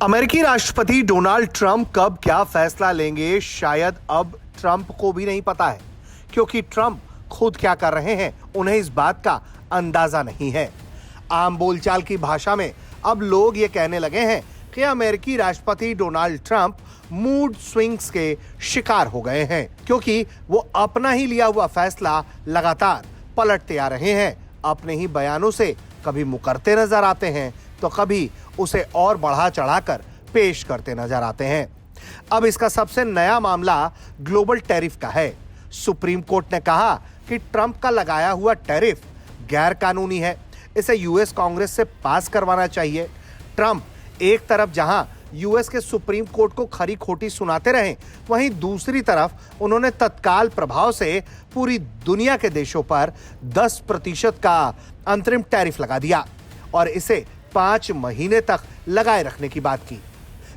अमेरिकी राष्ट्रपति Donald Trump कब क्या फैसला लेंगे, शायद अब ट्रंप को भी नहीं पता है, क्योंकि ट्रंप खुद क्या कर रहे हैं उन्हें इस बात का अंदाजा नहीं है। आम बोलचाल की भाषा में अब लोग ये कहने लगे हैं कि अमेरिकी राष्ट्रपति डोनाल्ड ट्रंप मूड स्विंग्स के शिकार हो गए हैं, क्योंकि वो अपना ही लिया हुआ फैसला लगातार पलटते आ रहे हैं। अपने ही बयानों से कभी मुकरते नजर आते हैं तो कभी उसे और बढ़ा चढ़ाकर पेश करते नजर आते हैं। अब इसका सबसे नया मामला ग्लोबल टैरिफ का है। सुप्रीम कोर्ट ने कहा कि ट्रंप का लगाया हुआ टैरिफ गैर कानूनी है, इसे यूएस कांग्रेस से पास करवाना चाहिए। ट्रंप एक तरफ जहां यूएस के सुप्रीम कोर्ट को खरी खोटी सुनाते रहे, वहीं दूसरी तरफ उन्होंने तत्काल प्रभाव से पूरी दुनिया के देशों पर 10% का अंतरिम टैरिफ लगा दिया और इसे 5 महीने तक लगाए रखने की बात की।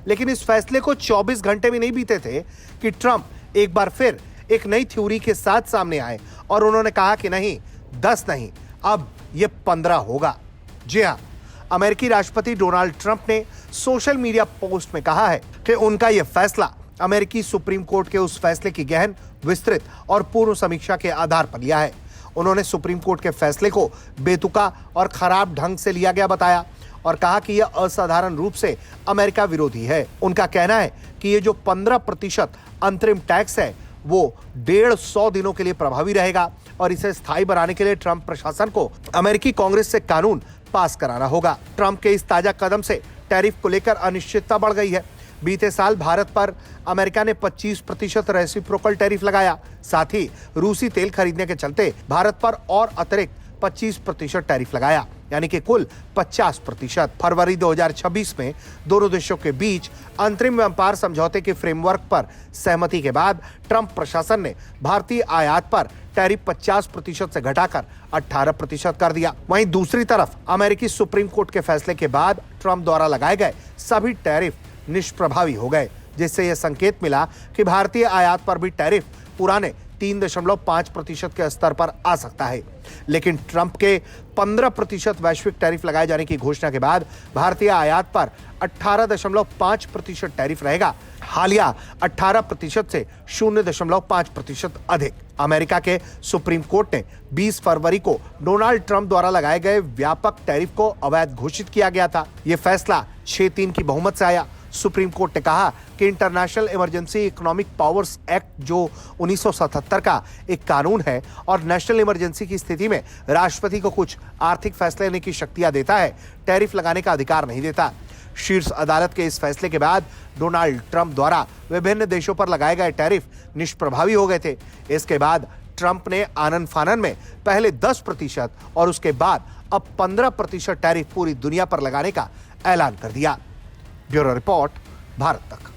लेकिन इस फैसले को 24 घंटे भी नहीं बीते थे कि ट्रंप एक बार फिर एक नई थ्योरी के साथ सामने आए और उन्होंने कहा कि नहीं, 10 नहीं, अब ये 15 होगा। जी हां, अमेरिकी राष्ट्रपति डोनाल्ड ट्रंप ने सोशल मीडिया पोस्ट में कहा है कि उनका यह फैसला अमेरिकी सुप्रीम कोर्ट के उस फैसले की गहन, विस्तृत और पूर्ण समीक्षा के आधार पर लिया है। उन्होंने सुप्रीम कोर्ट के फैसले को बेतुका और खराब ढंग से लिया गया बताया और कहा कि यह असाधारण रूप से अमेरिका विरोधी है। उनका कहना है कि यह जो 15% अंतरिम टैक्स है वो 150 दिनों के लिए प्रभावी रहेगा और इसे स्थायी बनाने के लिए ट्रंप प्रशासन को अमेरिकी कांग्रेस से कानून पास कराना होगा। ट्रंप के इस ताजा कदम से टैरिफ को लेकर अनिश्चितता बढ़ गई है। बीते साल भारत पर अमेरिका ने 25% रेसिप्रोकल टैरिफ लगाया। साथ ही रूसी तेल खरीदने के चलते भारत पर और अतिरिक्त 25% टैरिफ लगाया, यानी कि कुल 50%। फरवरी 2026 में दोनों देशों के बीच अंतरिम व्यापार समझौते के फ्रेमवर्क पर सहमति के बाद ट्रंप प्रशासन ने भारतीय आयात पर टैरिफ 50% से घटाकर 18% कर दिया। वहीं दूसरी तरफ अमेरिकी सुप्रीम कोर्ट के फैसले के बाद ट्रंप द्वारा लगाए गए सभी टैरिफ निष्प्रभावी हो गए, जिससे यह संकेत मिला कि भारतीय आयात पर भी टैरिफ पुराने 3.5% के स्तर पर आ सकता है। लेकिन ट्रंप के 15% वैश्विक टैरिफ लगाए जाने की घोषणा के बाद भारतीय आयात पर 18.5% टैरिफ रहेगा, हालिया 18% से 0.5% अधिक। अमेरिका के सुप्रीम कोर्ट ने 20 फरवरी को डोनाल्ड ट्रंप द्वारा लगाए गए व्यापक टैरिफ को अवैध घोषित किया गया था। यह फैसला 6-3 की बहुमत से आया। सुप्रीम कोर्ट ने कहा कि international emergency economic powers act, जो 1977 का एक कानून है और नेशनल इमरजेंसी की स्थिति में राष्ट्रपति को कुछ आर्थिक फैसले लेने की शक्तियां देता है, टैरिफ लगाने का अधिकार नहीं देता। शीर्ष अदालत के इस फैसले के बाद डोनाल्ड ट्रंप द्वारा विभिन्न देशों पर लगाए गए टैरिफ निष्प्रभावी हो गए थे। इसके बाद ट्रंप ने आनन फानन में पहले 10% और उसके बाद अब 15% टैरिफ पूरी दुनिया पर लगाने का ऐलान कर दिया। ब्यूरो रिपोर्ट, भारत तक।